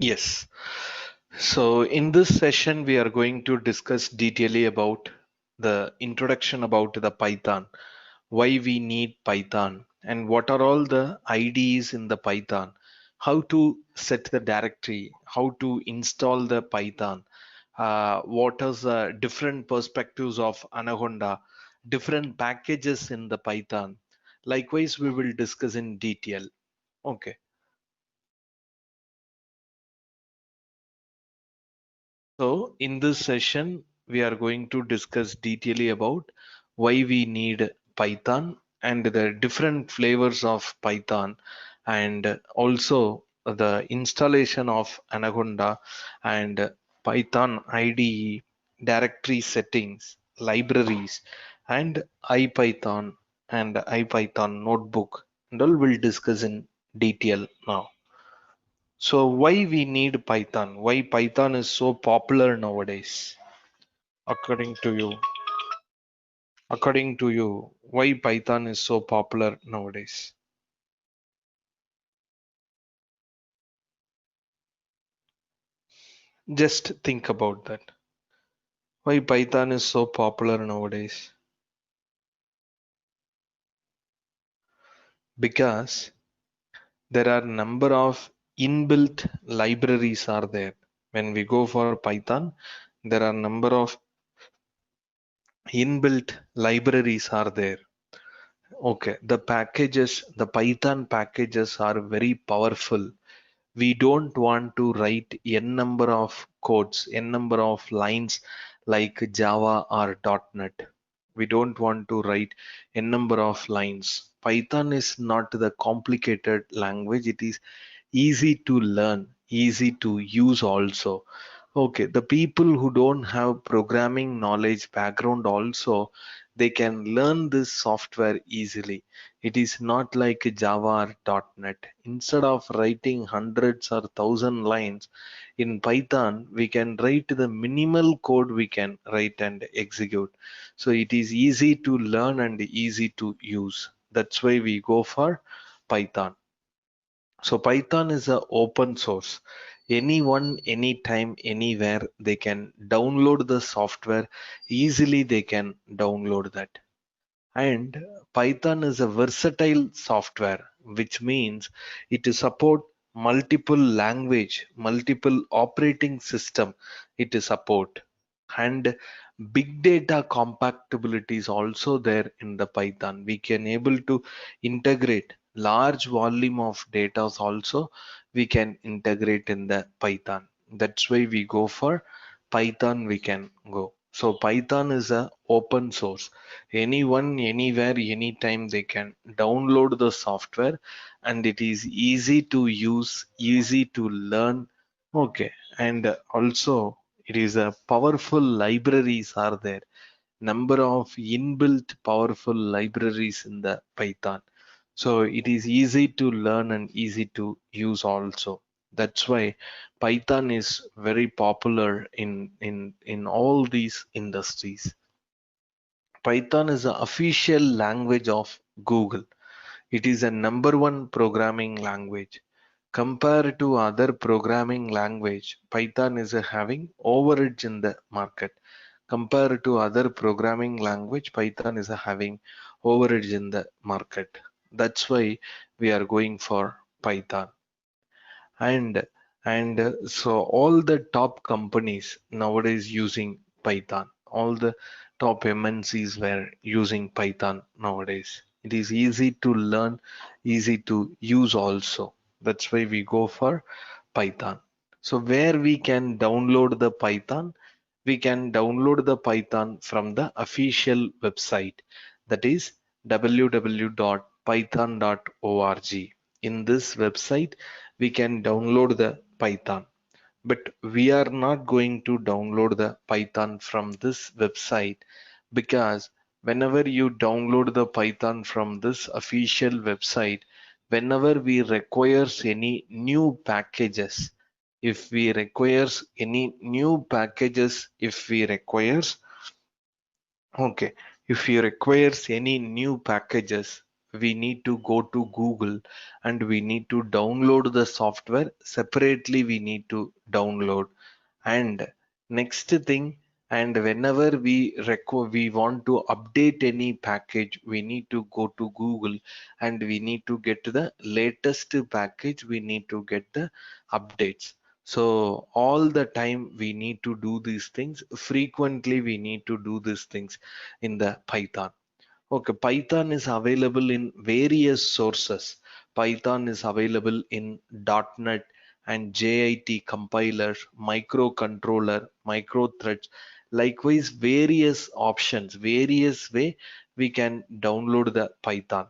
Yes. So in this session, we are going to discuss detailedly about the introduction about the Python, why we need Python, and what are all the IDEs in the Python, how to set the directory, how to install the Python, what is the different perspectives of Anaconda, different packages in the Python. Likewise, we will discuss in detail. Okay. So in this session, we are going to discuss detailedly about why we need Python and the different flavors of Python, and also the installation of Anaconda and Python IDE, directory settings, libraries, and IPython and IPython notebook, and all we'll discuss in detail now. So why we need Python? Why Python is so popular nowadays? According to you, why Python is so popular nowadays? Just think about that. Why Python is so popular nowadays? Because there are number of inbuilt libraries are there. When we go for Python, there are number of inbuilt libraries are there. Okay, the packages, the Python packages are very powerful. We don't want to write n number of codes, n number of lines like Java or .NET. We don't want to write n number of lines. Python is not the complicated language. It is easy to learn, easy to use also. Okay, the people who don't have programming knowledge background also, they can learn this software easily. It is not like Java or .NET. Instead of writing hundreds or thousand lines in Python, we can write the minimal code we can write and execute. So it is easy to learn and easy to use. That's why we go for Python. So Python is a open source. Anyone, anytime, anywhere, they can download the software. Easily they can download that. And Python is a versatile software, which means it support multiple language, multiple operating system it support. And big data compatibility is also there in the Python. We can able to integrate large volume of data also we can integrate in the Python. That's why we go for Python we can go. So Python is a open source. Anyone, anywhere, anytime they can download the software, and it is easy to use, easy to learn. Okay, and also it is a powerful libraries are there. Number of inbuilt powerful libraries in the Python. So it is easy to learn and easy to use also. That's why Python is very popular in all these industries. Python is the official language of Google. It is a number one programming language. Compared to other programming language, Python is having overage in the market. Compared to other programming language, Python is having overage in the market. That's why we are going for Python. And so all the top companies nowadays using Python. All the top MNCs were using Python nowadays. It is easy to learn, easy to use also. That's why we go for Python. So where we can download the Python, we can download the Python from the official website, that is www.python.org. In this website, we can download the Python. But we are not going to download the Python from this website, because whenever you download the Python from this official website, whenever we requires any new packages, if we requires any new packages, if we requires, okay, if we requires any new packages, we need to go to Google and we need to download the software separately. We need to download. And next thing, and whenever we want to update any package, we need to go to Google and we need to get the latest package. We need to get the updates. So all the time we need to do these things. Frequently we need to do these things in the Python. Okay, Python is available in various sources. Python is available in .NET and JIT compiler, microcontroller, microthreads. Likewise, various options, various way we can download the Python.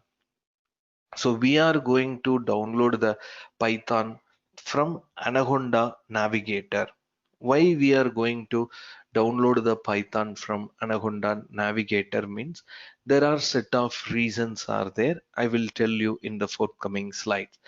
So we are going to download the Python from Anaconda Navigator. Why we are going to download the Python from Anaconda Navigator means there are set of reasons are there. I will tell you in the forthcoming slides.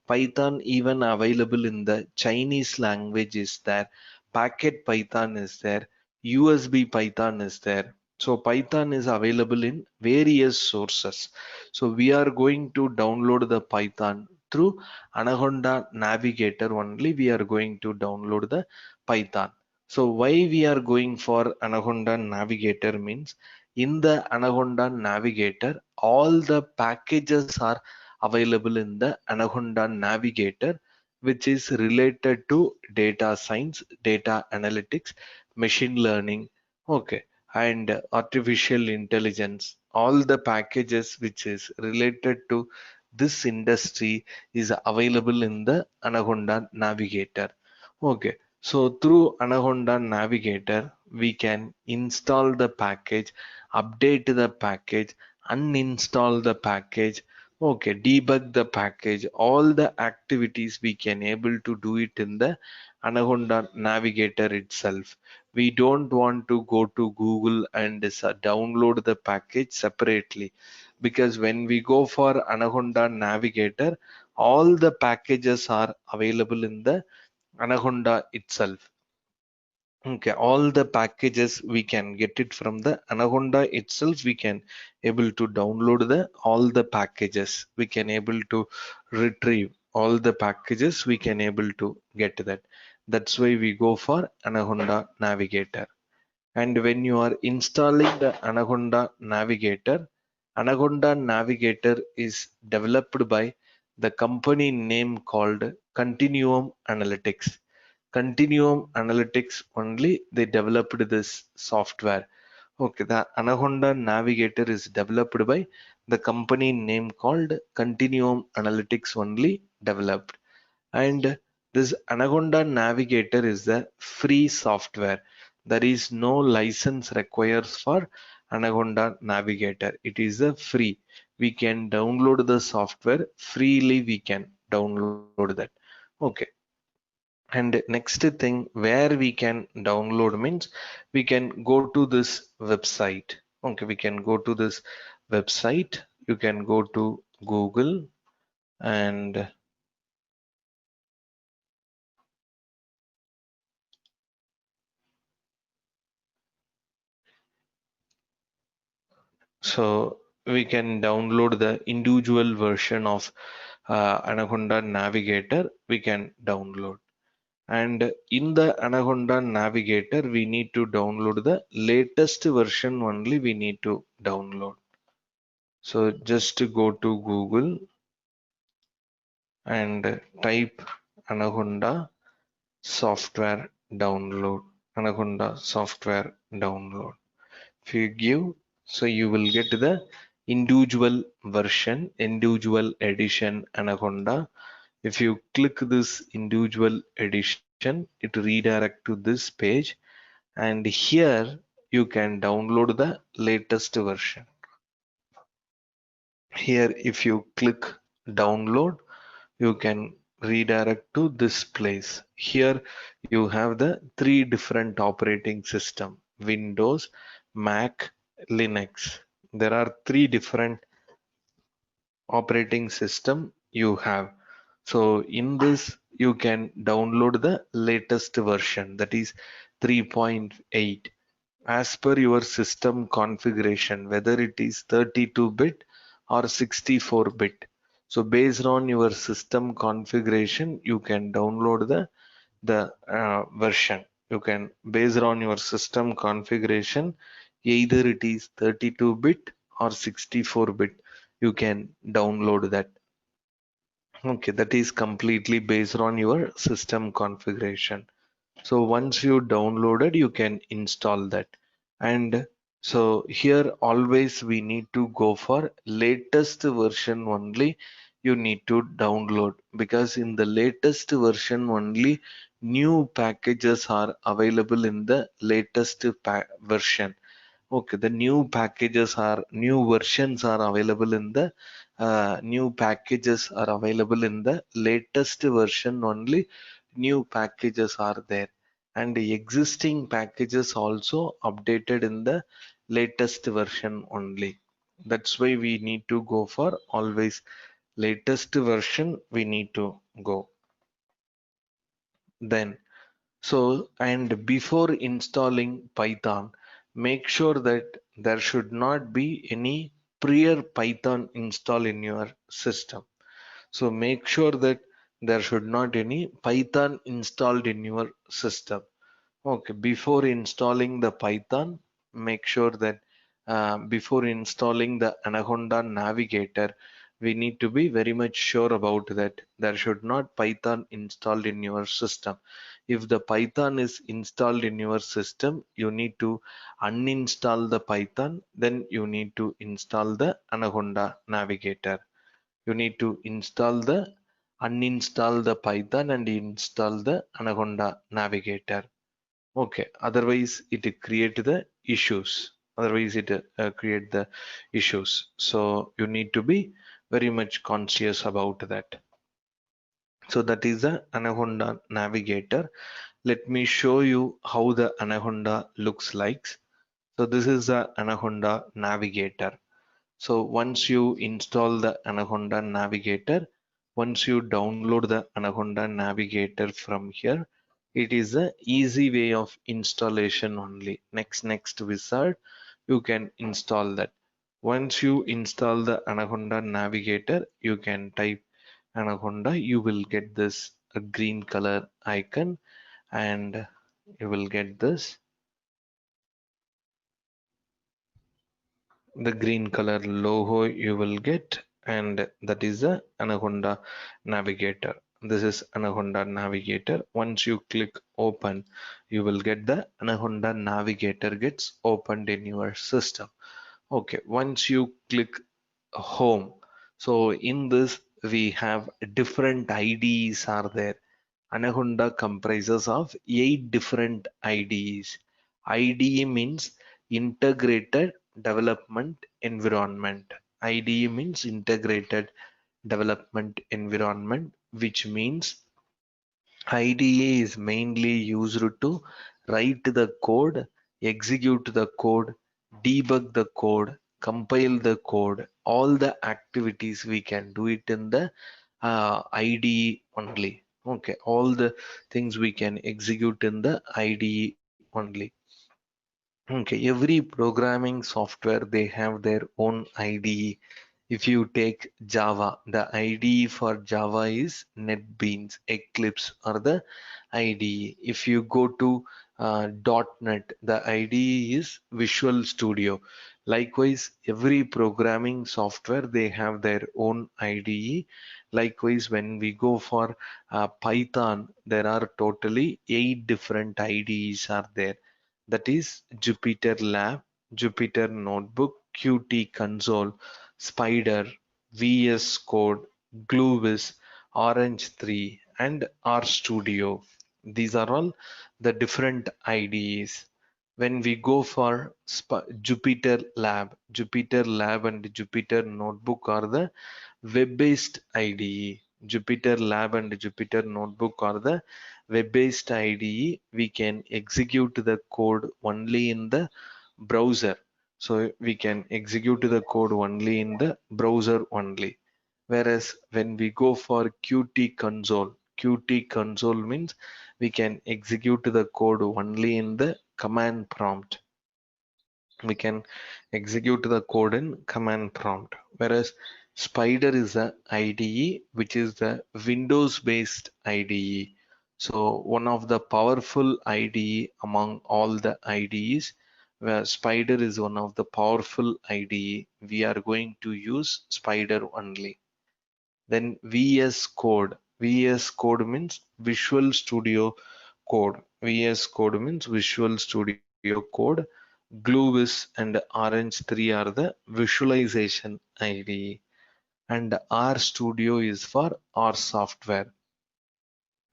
Python even available in the Chinese language is there. Packet Python is there. USB Python is there. So Python is available in various sources. So we are going to download the Python through Anaconda Navigator only. We are going to download the Python. So why we are going for Anaconda Navigator means in the Anaconda Navigator, all the packages are available in the Anaconda Navigator, which is related to data science, data analytics, machine learning, okay, and artificial intelligence. All the packages which is related to this industry is available in the Anaconda Navigator. Okay, so through Anaconda Navigator, we can install the package, update the package, uninstall the package, okay, debug the package. All the activities we can able to do it in the Anaconda Navigator itself. We don't want to go to Google and download the package separately, because when we go for Anaconda Navigator, all the packages are available in the Anaconda itself. Okay, all the packages we can get it from the Anaconda itself. We can able to download the all the packages. We can able to retrieve all the packages. We can able to get that. That's why we go for Anaconda Navigator. And when you are installing the Anaconda Navigator is developed by the company name called Continuum Analytics. Continuum Analytics only they developed this software. Okay, the Anaconda Navigator is developed by the company name called Continuum Analytics only developed. And this Anaconda Navigator is the free software. There is no license required for Anaconda Navigator. It is a free. We can download the software freely. We can download that. Okay. And next thing where we can download means we can go to this website. Okay, we can go to this website. You can go to Google and so we can download the individual version of Anaconda Navigator. We can download. And in the Anaconda Navigator, we need to download the latest version only. We need to download. So just to go to Google and type Anaconda software download. Anaconda software download. If you give, so you will get the individual version, individual edition Anaconda. If you click this individual edition, it redirect to this page, and here you can download the latest version. Here, if you click download, you can redirect to this place. Here you have the three different operating system: Windows, Mac, Linux. There are three different operating system you have. So in this you can download the latest version, that is 3.8, as per your system configuration, whether it is 32-bit or 64-bit. So based on your system configuration, you can download the version. You can, based on your system configuration, either it is 32-bit or 64-bit, you can download that. Okay, that is completely based on your system configuration. So once you downloaded, you can install that. And so here always we need to go for latest version only. You need to download, because in the latest version only new packages are available in the latest version. Okay, the new versions are available in the new packages are available in the latest version only. New packages are there, and the existing packages also updated in the latest version only. That's why we need to go for always latest version. We need to go then. So, and before installing Python, make sure that there should not be any prior Python install in your system. So make sure that there should not any Python installed in your system. Okay, before installing the Python, make sure that before installing the Anaconda Navigator, we need to be very much sure about that. There should not Python installed in your system. If the Python is installed in your system, you need to uninstall the Python, then you need to install the Anaconda Navigator. You need to uninstall the Python and install the Anaconda Navigator. Okay, otherwise it create the issues. Otherwise it create the issues. So you need to be very much conscious about that. So that is the Anaconda Navigator. Let me show you how the Anaconda looks like. So this is the Anaconda Navigator. So once you install the Anaconda Navigator, once you download the Anaconda Navigator from here, it is a easy way of installation only. Next wizard, you can install that. Once you install the Anaconda Navigator, you can type Anaconda. You will get this a green color icon, and you will get this the green color logo you will get, and that is the Anaconda Navigator. This is Anaconda Navigator. Once you click open, you will get the Anaconda Navigator gets opened in your system. Okay, once you click home, so in this we have different IDEs are there. Anaconda comprises of 8 different IDEs. IDE means Integrated Development Environment. IDE means Integrated Development Environment, which means IDE is mainly used to write the code, execute the code, debug the code, compile the code. All the activities we can do it in the IDE only. Okay, all the things we can execute in the IDE only. Okay, every programming software they have their own IDE. If you take Java, the IDE for Java is NetBeans, Eclipse or the IDE. If you go to .NET, the IDE is Visual Studio. Likewise, every programming software they have their own IDE. Likewise, when we go for Python, there are totally 8 different IDEs are there. That is Jupyter Lab, Jupyter Notebook, Qt Console, Spider, VS Code, Gluevis, Orange 3, and RStudio. These are all the different IDEs. When we go for Jupyter Lab and Jupyter Notebook are the web-based IDE. Jupyter Lab and Jupyter Notebook are the web-based IDE. We can execute the code only in the browser. So we can execute the code only in the browser only. Whereas when we go for Qt console means we can execute the code only in the command prompt. We can execute the code in command prompt, whereas Spider is the IDE, which is the Windows based IDE. So one of the powerful IDE among all the IDEs, where Spider is one of the powerful IDE. We are going to use Spider only. Then VS Code. VS Code means Visual Studio Code. VS Code means Visual Studio Code. GlueVis and Orange 3 are the visualization IDE. And R Studio is for R software.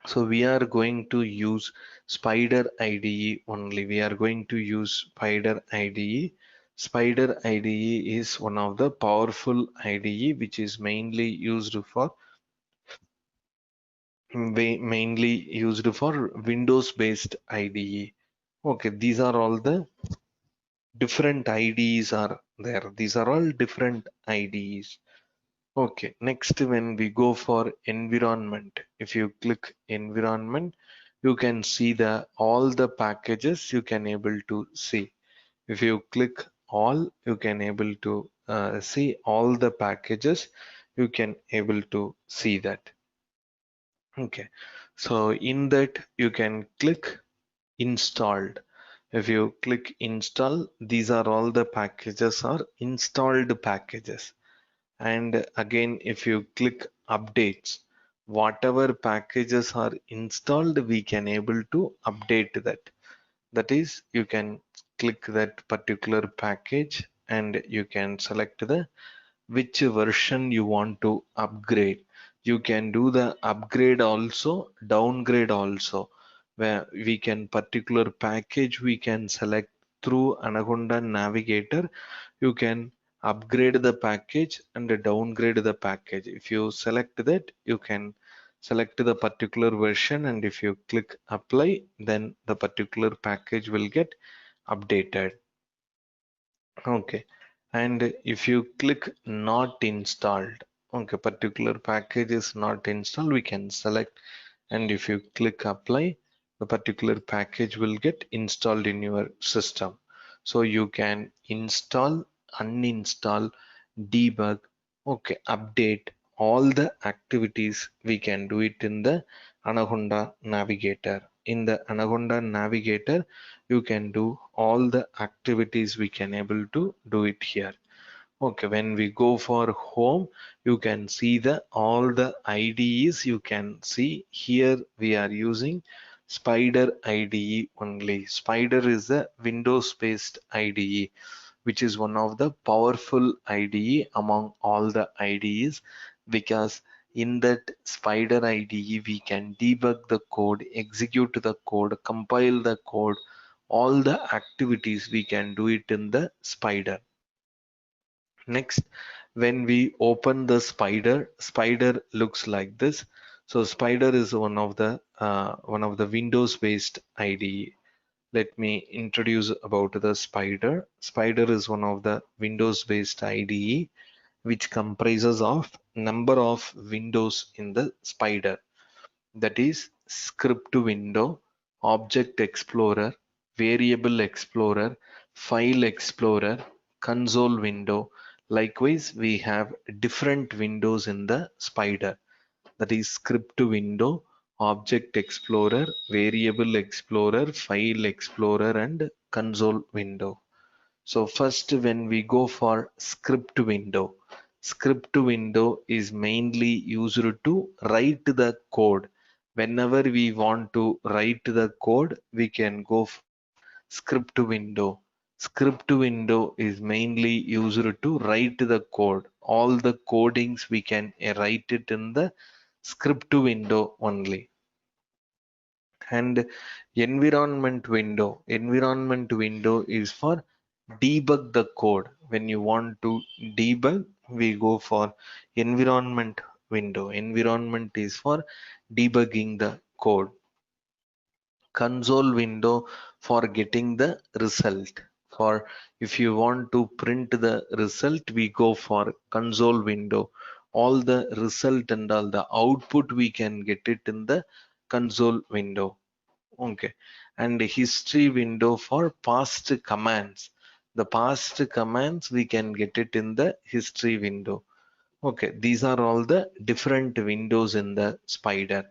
So we are going to use Spider IDE only. We are going to use Spider IDE. Spider IDE is one of the powerful IDE which is mainly used for Windows based IDE. Okay, these are all the different IDEs are there. These are all different IDEs. Okay, next when we go for environment, if you click environment, you can see the all the packages you can able to see. If you click all, you can able to see all the packages. You can able to see that. Okay, so in that you can click installed. If you click install, these are all the packages are installed packages. And again, if you click updates, whatever packages are installed, we can able to update that. That is, you can click that particular package and you can select the which version you want to upgrade. You can do the upgrade also, downgrade also, where we can particular package we can select through Anaconda Navigator. You can upgrade the package and downgrade the package. If you select that, you can select the particular version, and if you click apply, then the particular package will get updated. Okay, and if you click not installed, okay, particular package is not installed, we can select, and if you click apply, the particular package will get installed in your system. So you can install, uninstall, debug, okay, update, all the activities we can do it in the Anaconda Navigator. In the Anaconda Navigator, you can do all the activities we can able to do it here. Okay, when we go for home, you can see the all the IDEs. You can see here we are using Spider IDE only. Spider is a Windows based IDE, which is one of the powerful IDE among all the IDEs, because in that Spider IDE we can debug the code, execute the code, compile the code, all the activities we can do it in the Spider. Next, when we open the Spider, Spider looks like this. So Spider is one of the Windows based IDE. Let me introduce about the Spider. Spider is one of the Windows based IDE which comprises of number of windows in the Spider. That is script window, object explorer, variable explorer, file explorer, console window. Likewise, we have different windows in the Spider. That is script window, object explorer, variable explorer, file explorer, and console window. So first, when we go for script window is mainly used to write the code. Whenever we want to write the code, we can go for script window. Script window is mainly used to write the code. All the codings we can write it in the script window only. And environment window is for debug the code. When you want to debug, we go for environment window. Environment is for debugging the code. Console window for getting the result. For if you want to print the result, we go for console window. All the result and all the output we can get it in the console window. Okay, and history window for past commands. The past commands, we can get it in the history window. Okay, these are all the different windows in the Spider.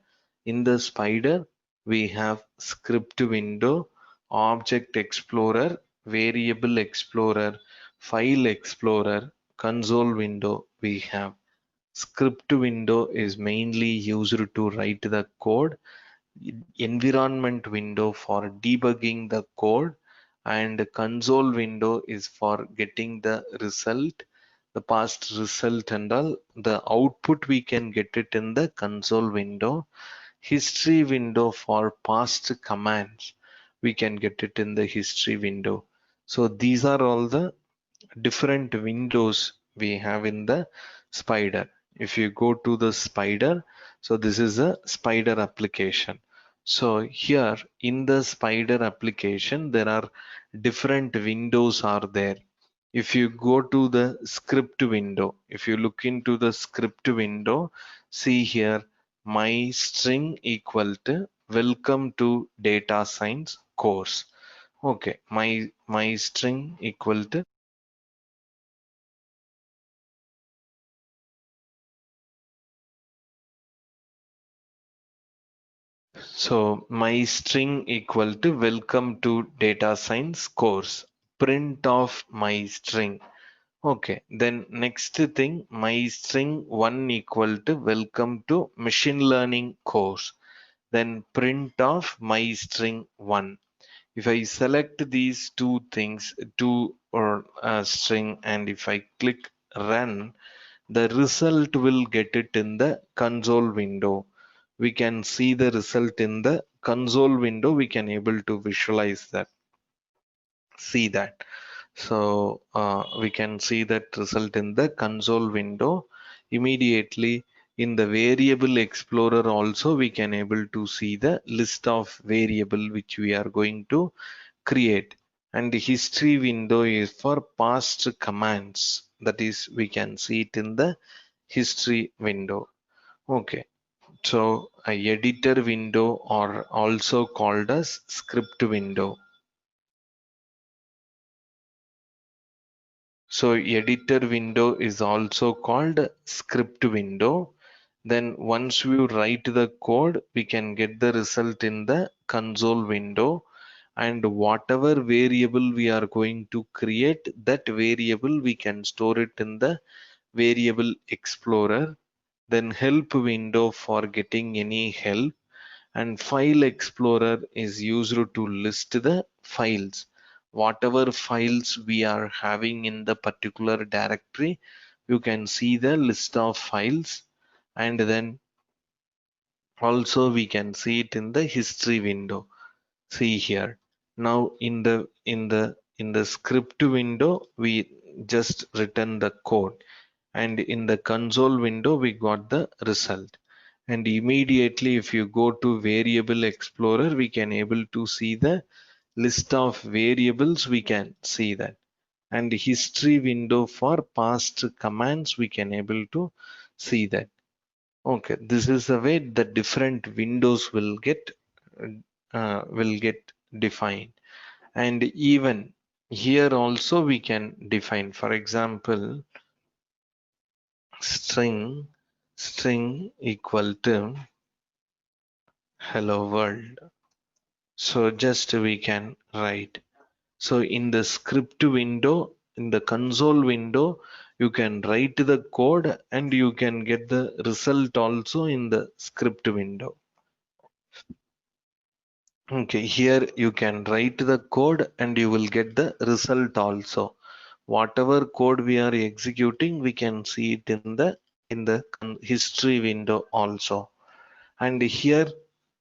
In the Spider, we have script window, object explorer, variable explorer, file explorer, console window. We have script window is mainly used to write the code, environment window for debugging the code, and console window is for getting the result, the past result and all. The output we can get it in the console window. History window for past commands, we can get it in the history window. So these are all the different windows we have in the Spider. If you go to the Spider, so this is a Spider application. So here in the Spider application, there are different windows are there. If you go to the script window, if you look into the script window, see here, my string equal to welcome to data science course. Okay, my string equal to, so my string equal to welcome to data science course. Print of my string. Okay, then next thing, my string 1 equal to welcome to machine learning course. Then print of my string 1. If I select these two things, two or string, and if I click run, the result will get it in the console window. We can see the result in the console window. We can able to visualize that, see that. So we can see that result in the console window immediately. In the variable explorer also, we can able to see the list of variable which we are going to create. And the history window is for past commands, that is we can see it in the history window. Okay, so a editor window or also called as script window. So editor window is also called script window. Then once we write the code, we can get the result in the console window. And whatever variable we are going to create, that variable we can store it in the variable explorer. Then help window for getting any help, and file explorer is used to list the files. Whatever files we are having in the particular directory, you can see the list of files. And then also we can see it in the history window. See here, now in the script window, we just written the code, and in the console window we got the result. And immediately if you go to variable explorer, we can able to see the list of variables, we can see that. And history window for past commands, we can able to see that. Okay, this is the way the different windows will get defined. And even here also we can define, for example, string equal to hello world. So just we can write. So in the script window, in the console window, you can write the code and you can get the result also in the script window. Okay, here you can write the code and you will get the result also. Whatever code we are executing, we can see it in the history window also. And here,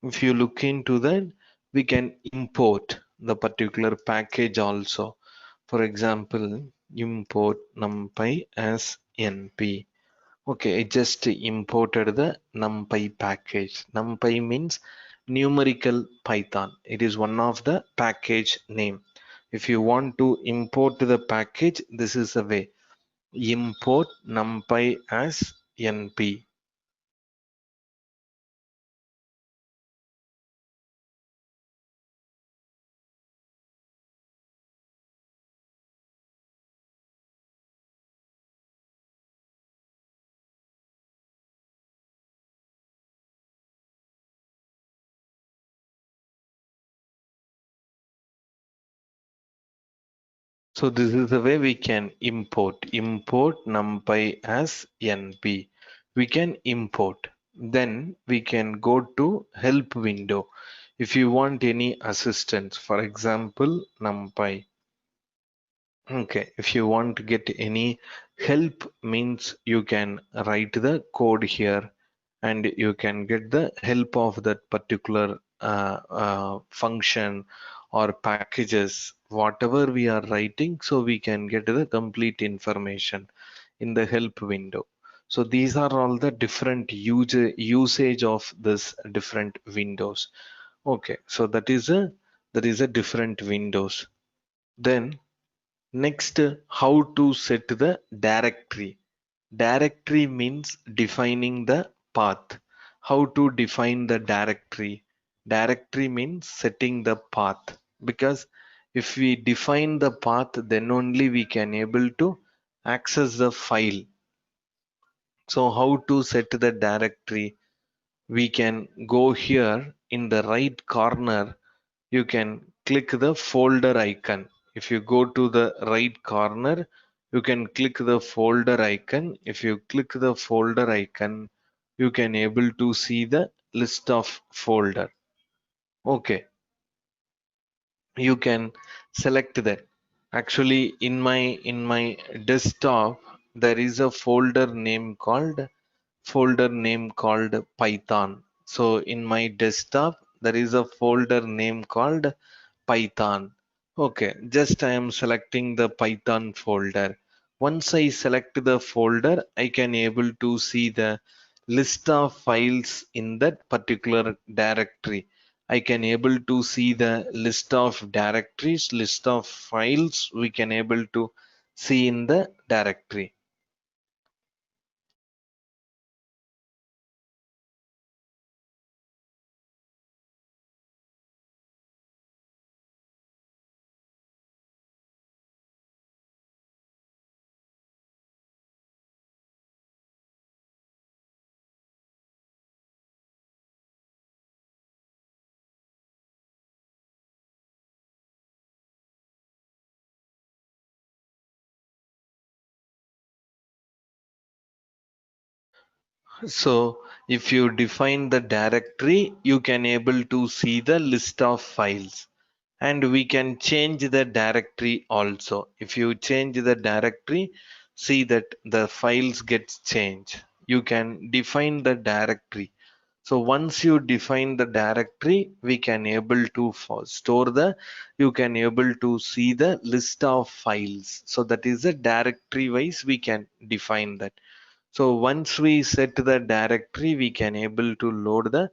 if you look into that, we can import the particular package also. For example, import numpy as np. Okay, I just imported the numpy package. Numpy means numerical Python. It is one of the package name. If you want to import the package, this is the way. Import numpy as np. So this is the way we can import numpy as np. We can import. Then we can go to help window. If you want any assistance, for example, numpy. Okay, if you want to get any help means you can write the code here and you can get the help of that particular function or packages, whatever we are writing, so we can get the complete information in the help window. So these are all the different usage of this different windows. Okay, so that is a different windows. Then next, how to set the directory. Directory means defining the path. How to define the directory? Directory means setting the path. Because if we define the path, then only we can able to access the file. So how to set the directory? We can go here in the right corner, you can click the folder icon. If you go to the right corner, you can click the folder icon. If you click the folder icon, you can able to see the list of folder. Okay, you can select that. Actually, in my desktop, there is a folder name called Python. So in my desktop, there is a folder name called Python. Okay, just I am selecting the Python folder. Once I select the folder, I can able to see the list of files in that particular directory. I can able to see the list of directories, list of files we can able to see in the directory. So if you define the directory, you can able to see the list of files. And we can change the directory also. If you change the directory, see that the files gets changed. You can define the directory. So once you define the directory, we can able to store the, you can able to see the list of files. So that is the directory wise we can define that. So once we set the directory, we can able to load the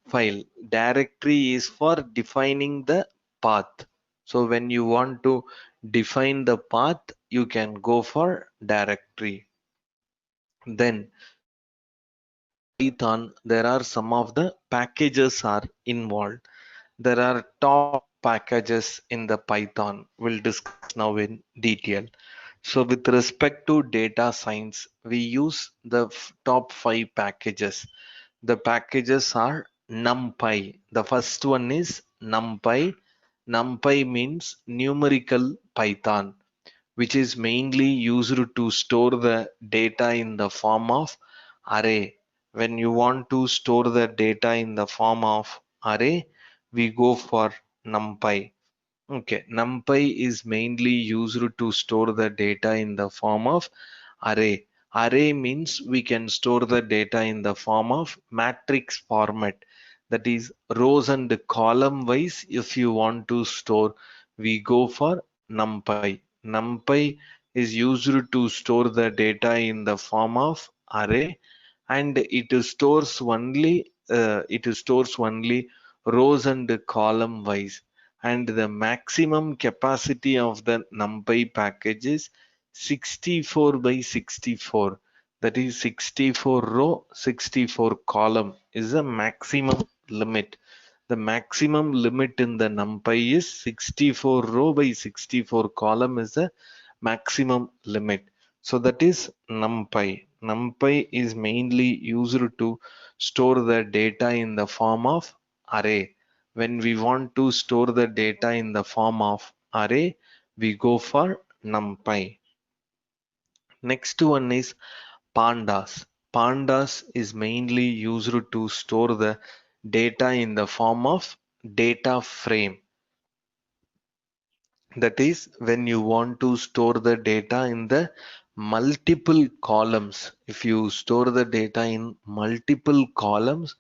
file. Directory is for defining the path. So when you want to define the path, you can go for directory. Then Python, there are some of the packages are involved. There are top packages in the Python. We'll discuss now in detail. So with respect to data science, we use the top 5 packages. The packages are Numpy. The first one is Numpy. Numpy means numerical Python, which is mainly used to store the data in the form of array. When you want to store the data in the form of array, we go for NumPy. Okay, NumPy is mainly used to store the data in the form of array. Array means we can store the data in the form of matrix format. That is rows and column wise. If you want to store, we go for NumPy. NumPy is used to store the data in the form of array, and it stores only rows and column wise, and the maximum capacity of the NumPy package is 64 by 64. That is 64 row, 64 column is the maximum limit. The maximum limit in the NumPy is 64 row by 64 column is the maximum limit. So that is NumPy. NumPy is mainly used to store the data in the form of array. When we want to store the data in the form of array, we go for Numpy. Next one is Pandas. Pandas is mainly used to store the data in the form of data frame. That is, when you want to store the data in the multiple columns. If you store the data in multiple columns,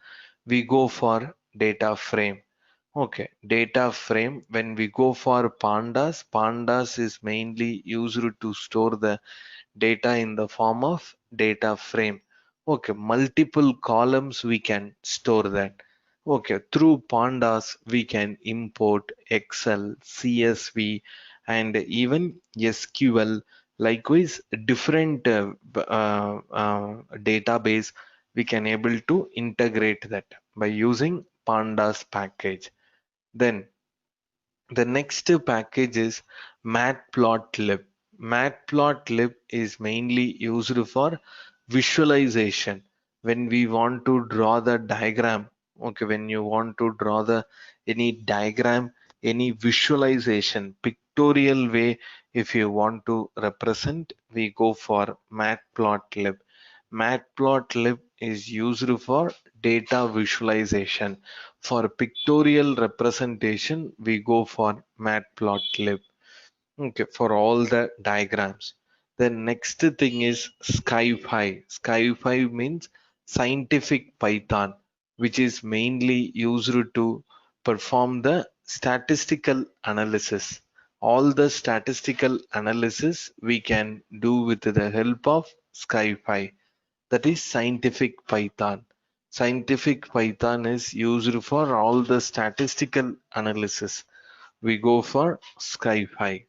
we go for data frame. Okay, data frame. When we go for pandas, pandas is mainly used to store the data in the form of data frame. Okay, multiple columns we can store that. Okay, through pandas we can import Excel, CSV, and even SQL. Likewise, different database we can able to integrate that by using pandas package. Then the next package is Matplotlib. Matplotlib is mainly used for visualization. When we want to draw the diagram, okay, when you want to draw the any diagram, any visualization, pictorial way, if you want to represent, we go for Matplotlib. Matplotlib is used for data visualization. For pictorial representation, we go for Matplotlib. Okay, for all the diagrams. The next thing is Skyfi. Skyfi means scientific Python, which is mainly used to perform the statistical analysis. All the statistical analysis we can do with the help of Skyfi. That is scientific Python. Scientific Python is used for all the statistical analysis. We go for Skyfi.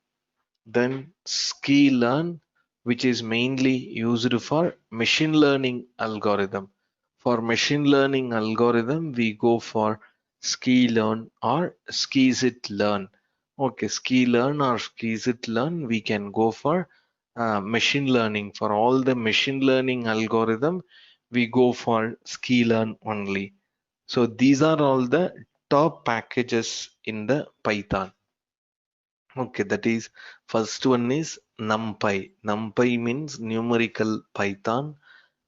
Then sklearn, which is mainly used for machine learning algorithm. For machine learning algorithm, we go for sklearn or skizit-learn. Okay, sklearn or skizit-learn, we can go for machine learning. For all the machine learning algorithm, we go for sklearn only. So these are all the top packages in the Python. Okay, that is first one is Numpy. Numpy means numerical Python.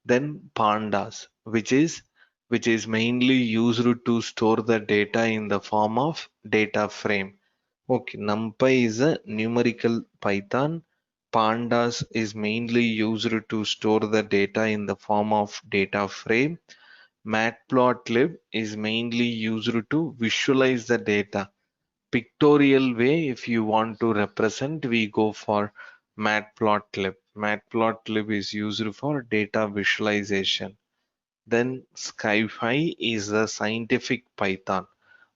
Then Pandas, which is mainly used to store the data in the form of data frame. Okay, Numpy is a numerical Python. Pandas is mainly used to store the data in the form of data frame. Matplotlib is mainly used to visualize the data pictorial way. If you want to represent, we go for Matplotlib. Matplotlib is used for data visualization. Then Skyfi is a scientific Python.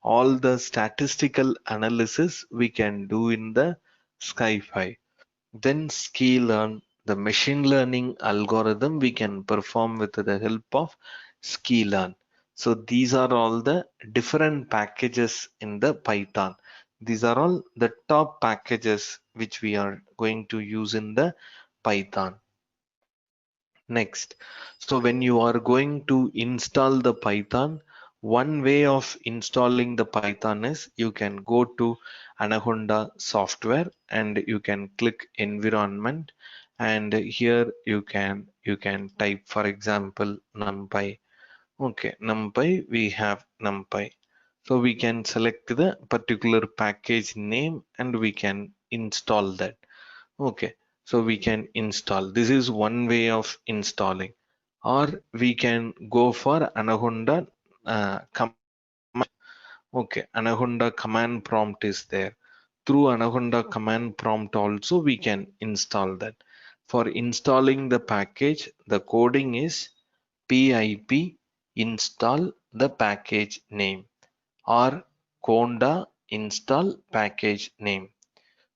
All the statistical analysis we can do in the Skyfi. Then sklearn, the machine learning algorithm we can perform with the help of sklearn. So these are all the different packages in the Python. These are all the top packages which we are going to use in the Python. Next, so when you are going to install the Python, one way of installing the Python is you can go to Anaconda software and you can click environment, and here you can type, for example, NumPy. Okay, NumPy, we have NumPy. So we can select the particular package name and we can install that. Okay, so we can install. This is one way of installing. Or we can go for Anaconda command. Okay, Anaconda command prompt is there. Through Anaconda command prompt also we can install that. For installing the package, the coding is pip install the package name or conda install package name.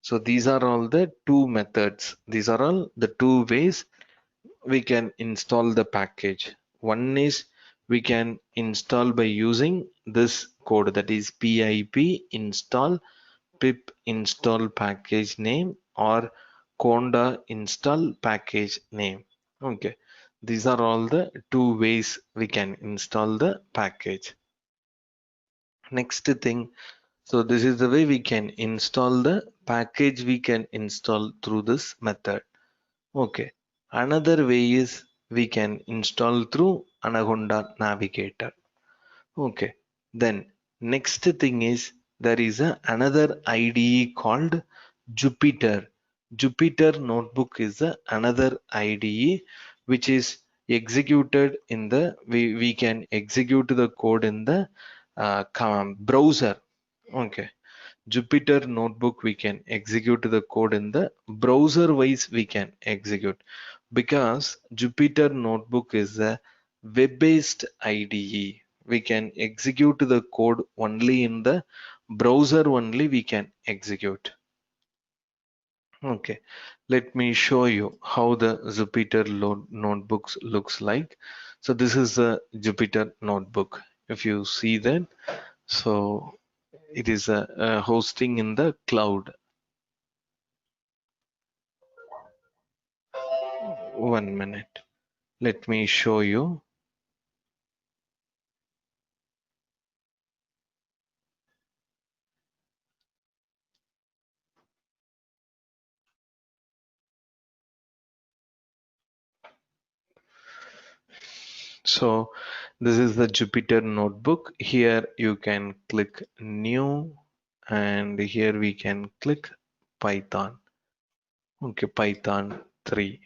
So these are all the two methods. These are all the two ways we can install the package. One is we can install by using this code, that is pip install pip install package name or conda install package name. Okay, these are all the two ways we can install the package. Next thing, So this is the way we can install the package. We can install through this method. Okay. Another way is we can install through Anaconda Navigator. Okay. Then next thing is there is another IDE called Jupyter. Jupyter Notebook is another IDE which is executed in the we can execute the code in the browser. Okay. Jupyter Notebook we can execute the code in the browser wise we can execute because Jupyter Notebook is a web-based IDE. We can execute the code only in the browser only we can execute. Okay, let me show you how the Jupyter notebooks looks like. So this is a Jupyter notebook. If you see that, so it is a hosting in the cloud. One minute. Let me show you. So this is the Jupyter notebook. Here you can click new and here we can click Python. Okay, Python 3.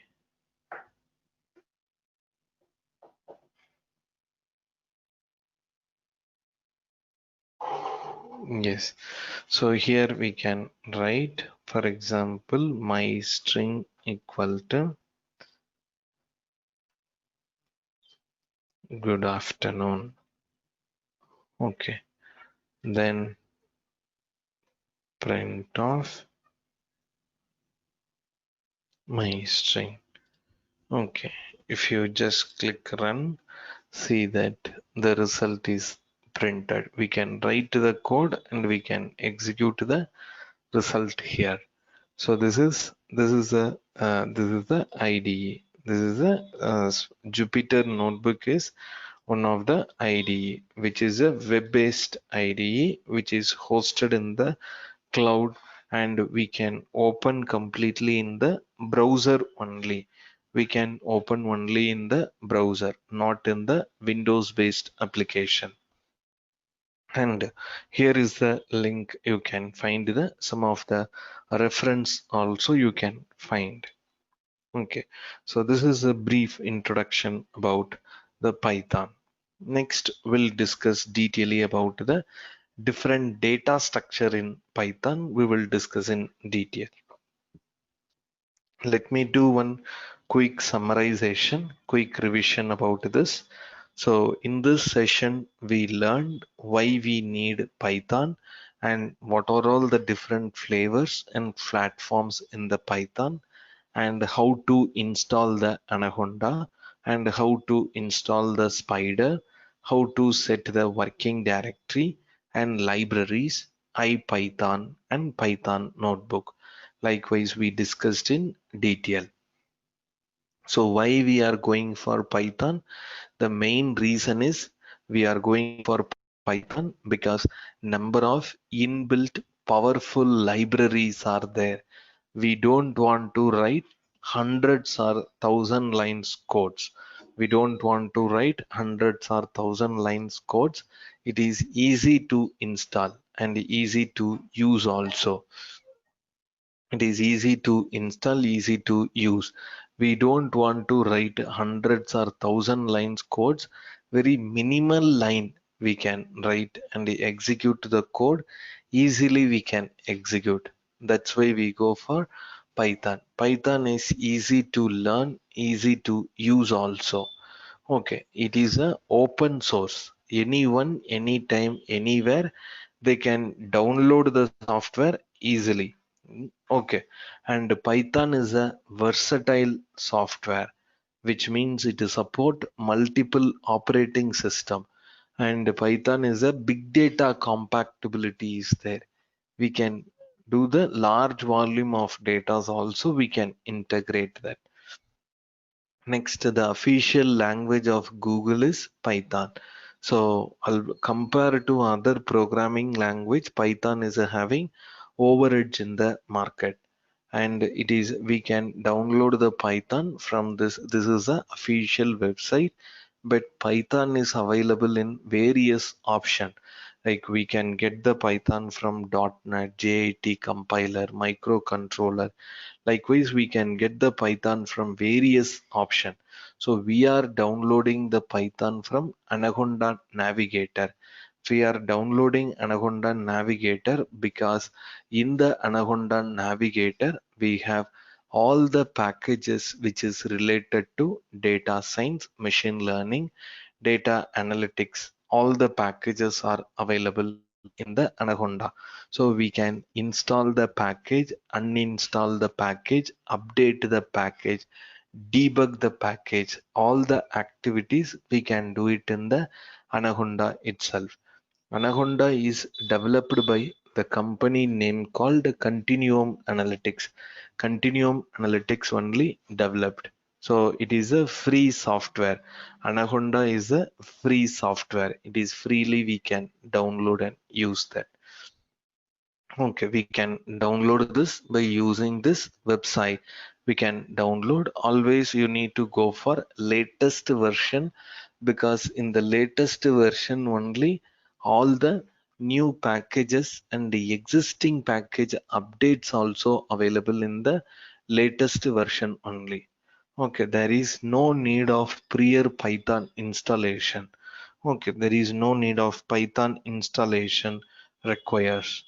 Yes. So here we can write, for example, my string equal to good afternoon. Okay. Then print off my string. Okay. If you just click run, see that the result is printed. We can write the code and we can execute the result here. So this is the IDE. This is a Jupyter notebook is one of the IDE, which is a web-based IDE, which is hosted in the cloud, and we can open completely in the browser only. We can open only in the browser, not in the Windows based application. And here is the link. You can find the some of the reference also you can find. Okay, so this is a brief introduction about the Python. Next we'll discuss detailedly about the different data structure in Python. We will discuss in detail. Let me do one quick summarization, quick revision about this. So in this session, we learned why we need Python and what are all the different flavors and platforms in the Python, and how to install the Anaconda, and how to install the Spider, how to set the working directory and libraries, IPython and Python notebook. Likewise, we discussed in detail. So why we are going for Python? The main reason is we are going for Python because number of inbuilt powerful libraries are there. We don't want to write hundreds or thousand lines codes. We don't want to write hundreds or thousand lines codes. It is easy to install and easy to use also. It is easy to install, easy to use. We don't want to write hundreds or thousand lines codes. Very minimal line we can write and execute the code. Easily we can execute. That's why we go for Python. Python is easy to learn, easy to use also. Okay, it is a open source. Anyone, anytime, anywhere, they can download the software easily. Okay, and Python is a versatile software, which means it support multiple operating system. And Python is a big data compatibility is there. We can do the large volume of data also. We can integrate that. Next, the official language of Google is Python. So I'll compare to other programming language, Python is having overage in the market. And it is, we can download the Python from this is a official website, but Python is available in various option, like we can get the Python from .NET, JIT compiler, microcontroller. Likewise, we can get the Python from various option. So we are downloading the Python from Anaconda Navigator. We are downloading Anaconda Navigator because in the Anaconda Navigator we have all the packages which is related to data science, machine learning, data analytics. All the packages are available in the Anaconda. So we can install the package, uninstall the package, update the package, debug the package. All the activities we can do it in the Anaconda itself. Anaconda is developed by the company name called Continuum Analytics. Continuum Analytics only developed. So it is a free software. Anaconda is a free software. It is freely we can download and use that. Okay, we can download this by using this website. We can download. Always you need to go for latest version, because in the latest version only all the new packages and the existing package updates also available in the latest version only. Okay, there is no need of prior Python installation. Okay, there is no need of Python installation requires.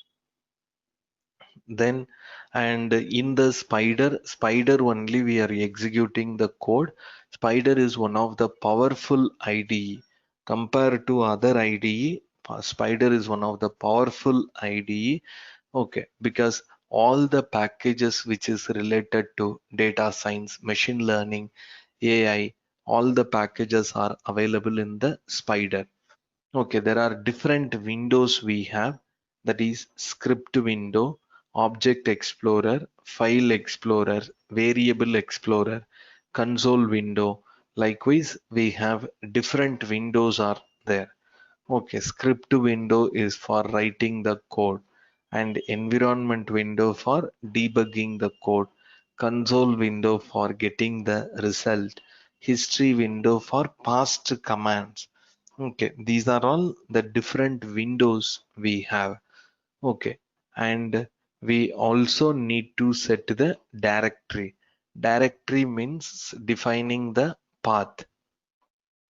Then, and in the spider only we are executing the code. Spider is one of the powerful IDE compared to other IDE. Spider is one of the powerful IDE. Okay, because all the packages which is related to data science, machine learning, AI, all the packages are available in the spider. Okay, there are different windows we have, that is script window, object explorer, file explorer, variable explorer, console window. Likewise, we have different windows are there. Okay, script window is for writing the code, and environment window for debugging the code, console window for getting the result, history window for past commands. Okay, these are all the different windows we have. Okay, and we also need to set the directory. Directory means defining the path.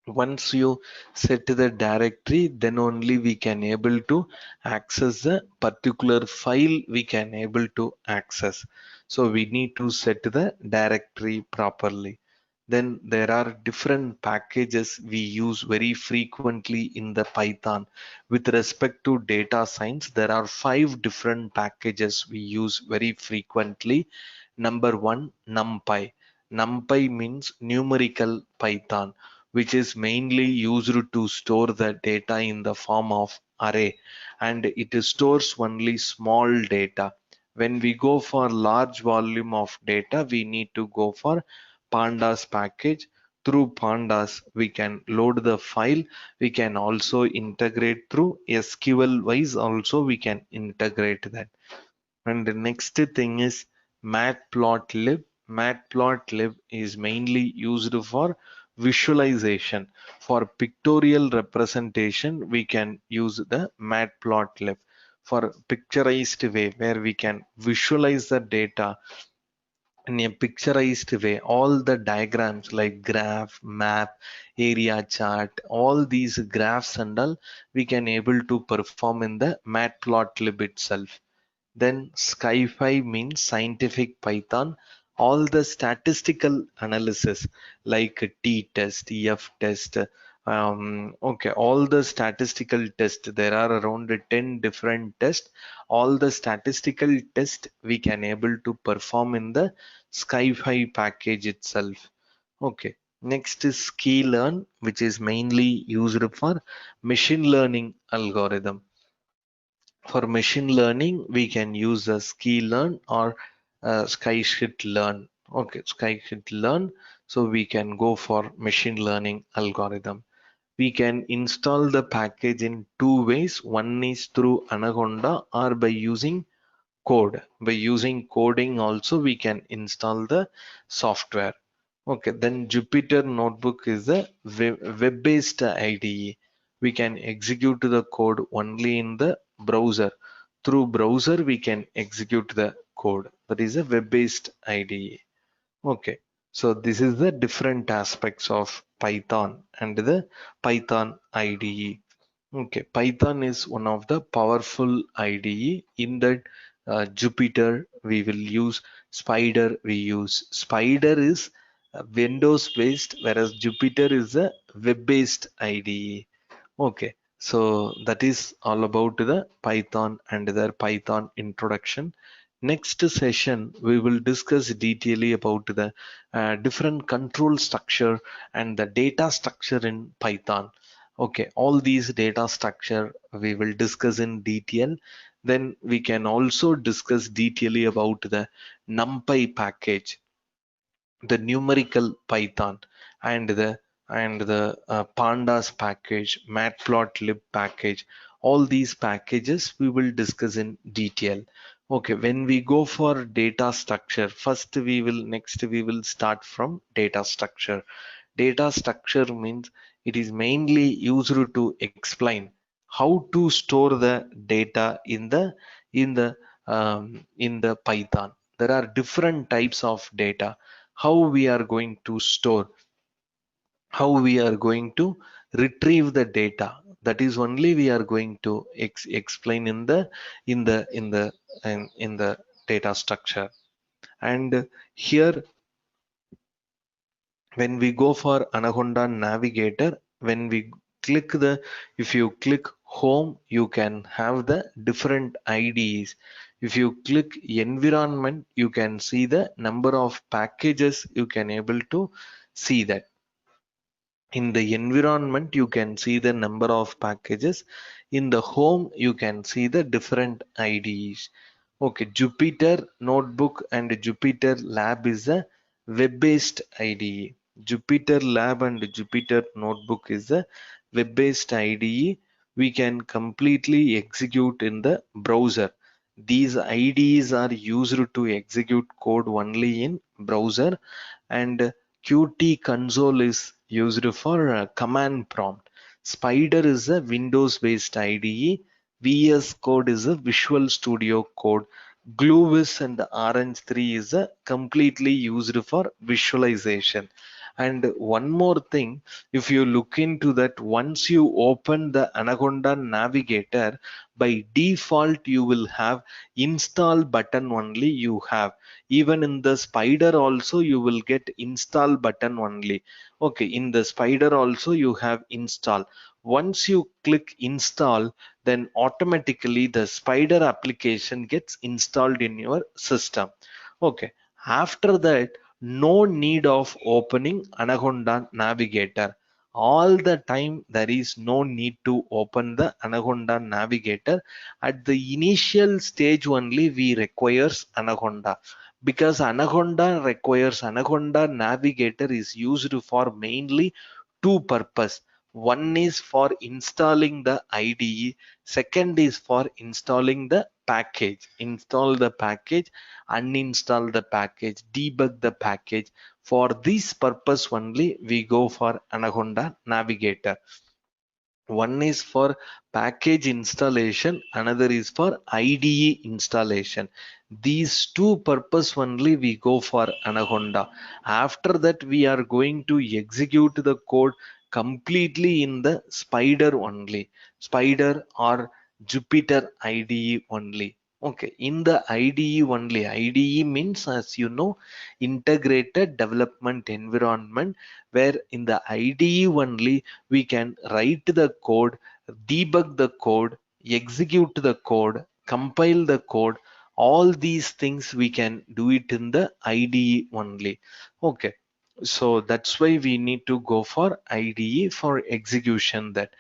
Once you set the directory, then only we can able to access the particular file we can able to access. So we need to set the directory properly. Then there are different packages we use very frequently in the Python. With respect to data science, there are 5 different packages we use very frequently. Number one, Numpy. Numpy means numerical Python, which is mainly used to store the data in the form of array, and it stores only small data. When we go for large volume of data, we need to go for Pandas package. Through Pandas, we can load the file. We can also integrate through SQL wise also we can integrate that. And the next thing is Matplotlib. Matplotlib is mainly used for visualization. For pictorial representation, we can use the Matplotlib for picturized way, where we can visualize the data in a picturized way. All the diagrams like graph, map, area chart, all these graphs and all we can able to perform in the Matplotlib itself. Then Skyfi means scientific Python. All the statistical analysis like t-test, f-test, okay, all the statistical tests, there are around 10 different tests. All the statistical tests we can able to perform in the Skyfi package itself. Okay. Next is sklearn, which is mainly used for machine learning algorithm. For machine learning, we can use a sklearn or skyshift-learn. Okay, skyshift-learn. So we can go for machine learning algorithm. We can install the package in two ways. One is through Anaconda or by using code. By using coding also we can install the software. Okay, then Jupyter Notebook is a web-based IDE. We can execute the code only in the browser. Through browser we can execute the code. That is a web-based IDE. Okay, so this is the different aspects of Python and the Python IDE. Okay, Python is one of the powerful IDE. In that Jupyter we will use Spider. We use Spider is Windows based, whereas Jupyter is a web based IDE. Okay, so that is all about the Python and their Python introduction. Next session, we will discuss detailedly about the different control structure and the data structure in Python. Okay, all these data structure we will discuss in detail. Then we can also discuss detailedly about the Numpy package, the numerical Python, and the Pandas package, Matplotlib package. All these packages we will discuss in detail. Okay, when we go for data structure, next we will start from data structure. Data structure means it is mainly used to explain how to store the data in the Python. There are different types of data. How we are going to store, how we are going to retrieve the data. That is only we are going to explain in the data structure. And here when we go for Anaconda Navigator, when we click the, if you click home, you can have the different IDs. If you click environment, you can see the number of packages. You can able to see that in the environment you can see the number of packages. In the home you can see the different IDs. Okay, Jupyter Notebook and Jupyter Lab is a web-based IDE. Jupyter Lab and Jupyter Notebook is a web-based IDE. We can completely execute in the browser. These IDEs are used to execute code only in browser, and Qt console is used for command prompt. Spider is a Windows-based IDE. VS Code is a Visual Studio Code. Gluevis and Orange 3 is a completely used for visualization. And one more thing, if you look into that, once you open the Anaconda Navigator, by default you will have install button only you have. Even in the Spider also you will get install button only. Okay, in the Spider also you have install. Once you click install, then automatically the Spider application gets installed in your system. Okay, after that no need of opening Anaconda Navigator. All the time there is no need to open the Anaconda Navigator. At the initial stage only we requires Anaconda, because Anaconda Navigator is used for mainly two purpose. One is for installing the IDE, second is for installing the package. Install the package, uninstall the package, debug the package. For this purpose only we go for Anaconda Navigator. One is for package installation, another is for IDE installation. These two purpose only we go for Anaconda. After that we are going to execute the code completely in the Spider only, Spider or Jupyter IDE only. Okay, in the IDE only. IDE means, as you know, integrated development environment, where in the IDE only we can write the code, debug the code, execute the code, compile the code. All these things we can do it in the IDE only. Okay, so that's why we need to go for IDE for execution. That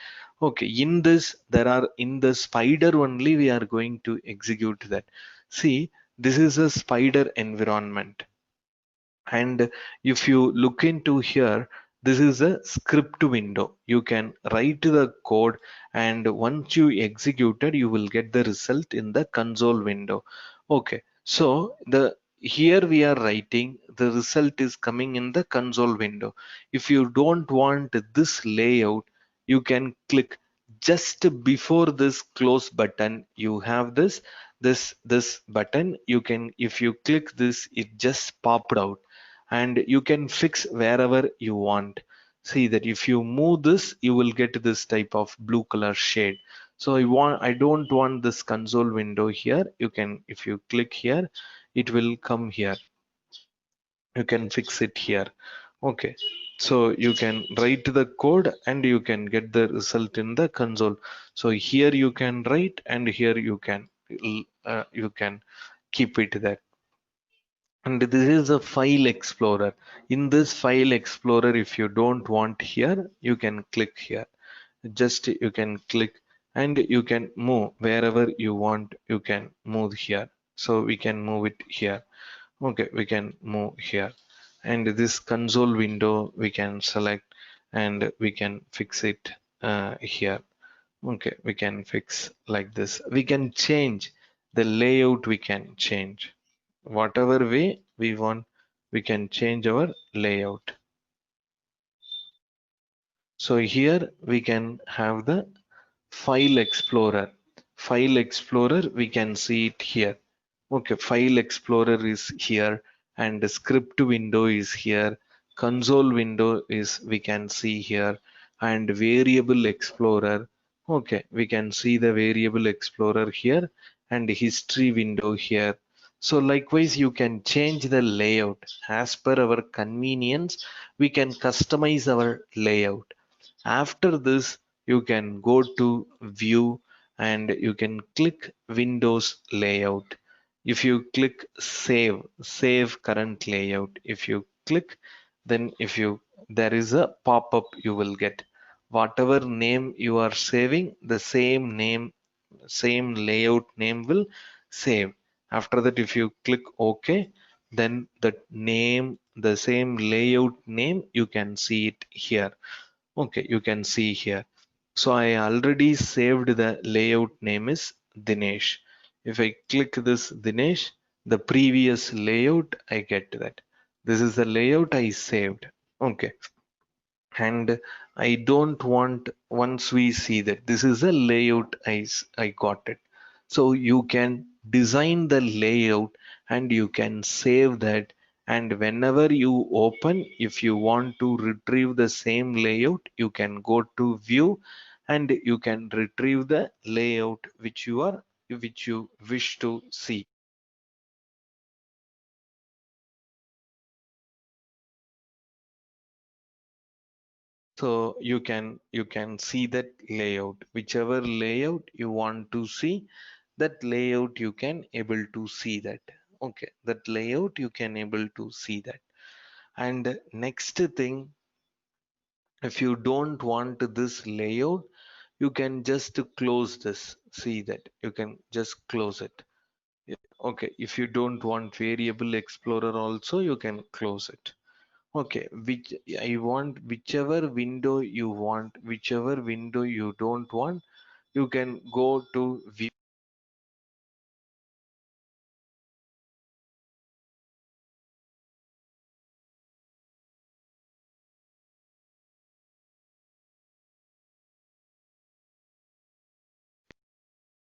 okay, in this there are, in the Spider only we are going to execute that. See, this is a Spider environment, and if you look into here, This is a script window. You can write the code, and once you execute it, you will get the result in the console window. Okay, so the here we are writing, the result is coming in the console window. If you don't want this layout, you can click just before this close button. You have this button. You can, if you click this, it just popped out, and you can fix wherever you want. See that if you move this, you will get this type of blue color shade. So I don't want this console window here. You can, if you click here, it will come here. You can fix it here. Okay, so you can write the code and you can get the result in the console. So here you can write, and here you can keep it there. And this is a file explorer. In this file explorer, if you don't want here, you can click here. Just you can click and you can move wherever you want. You can move here. So we can move it here. Okay, we can move here. And this console window we can select, and we can fix it here. Okay, we can fix like this. We can change the layout. We can change whatever way we want. We can change our layout. So here we can have the file explorer. File explorer, we can see it here. Okay, file explorer is here, and the script window is here. Console window is, we can see here, and variable explorer. Okay, we can see the variable explorer here, and history window here. So likewise, you can change the layout as per our convenience. We can customize our layout. After this, you can go to view, and you can click Windows layout. If you click save current layout. If you click, then if you, there is a pop-up you will get. Whatever name you are saving, the same name, same layout name will save. After that, if you click OK, then the name, the same layout name, you can see it here. Okay, you can see here. So I already saved the layout name is Dinesh. If I click this Dinesh, the previous layout, I get that. This is the layout I saved. Okay. And I don't want, once we see that this is a layout, I got it. So you can design the layout, and you can save that, and whenever you open, if you want to retrieve the same layout, you can go to view, and you can retrieve the layout which you wish to see. So you can see that layout, whichever layout you want to see, that layout you can able to see that. Okay, that layout you can able to see that. And next thing, if you don't want this layout, you can just close this. See that you can just close it. Yeah, okay, if you don't want variable explorer also, you can close it. Okay, which I want, whichever window you want, whichever window you don't want, you can go to view.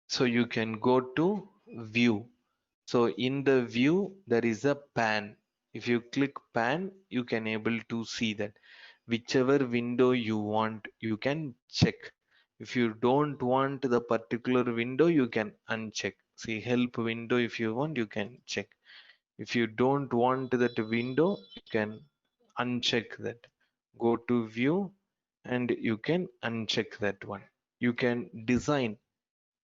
So you can go to view. So in the view, there is a pan. If you click pan, you can able to see that whichever window you want, you can check. If you don't want the particular window, you can uncheck. See help window, if you want, you can check. If you don't want that window, you can uncheck that. Go to view, and you can uncheck that one. You can design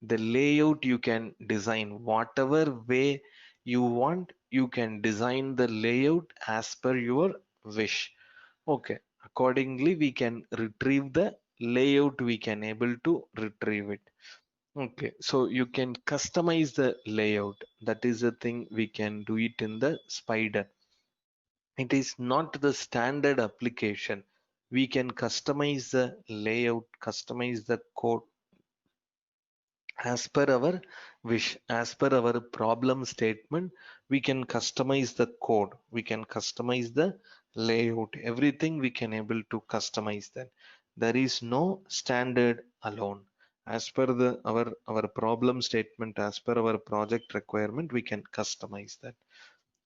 the layout. You can design whatever way you want. You can design the layout as per your wish. Okay, accordingly we can retrieve the layout. We can able to retrieve it. Okay, so you can customize the layout. That is the thing, we can do it in the spider. It is not the standard application. We can customize the layout, customize the code as per our wish, as per our problem statement. We can customize the code, we can customize the layout, everything we can able to customize that. There is no standard alone. As per the our problem statement, as per our project requirement, we can customize that.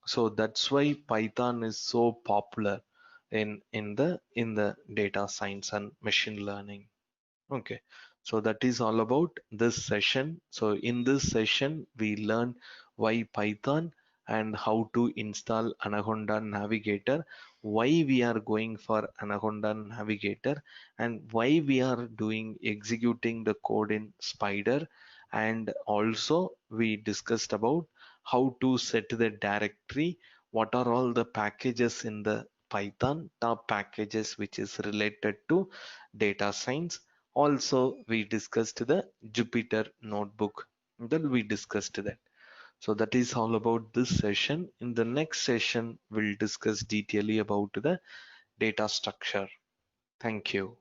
So that's why Python is so popular in the data science and machine learning. Okay, so that is all about this session. So in this session, we learn why Python and how to install Anaconda Navigator, why we are going for Anaconda Navigator, and why we are doing executing the code in Spider. And also we discussed about how to set the directory, what are all the packages in the Python, top packages which is related to data science. Also, we discussed the Jupyter notebook. Then we discussed that. So that is all about this session. In the next session, we'll discuss detailedly about the data structure. Thank you.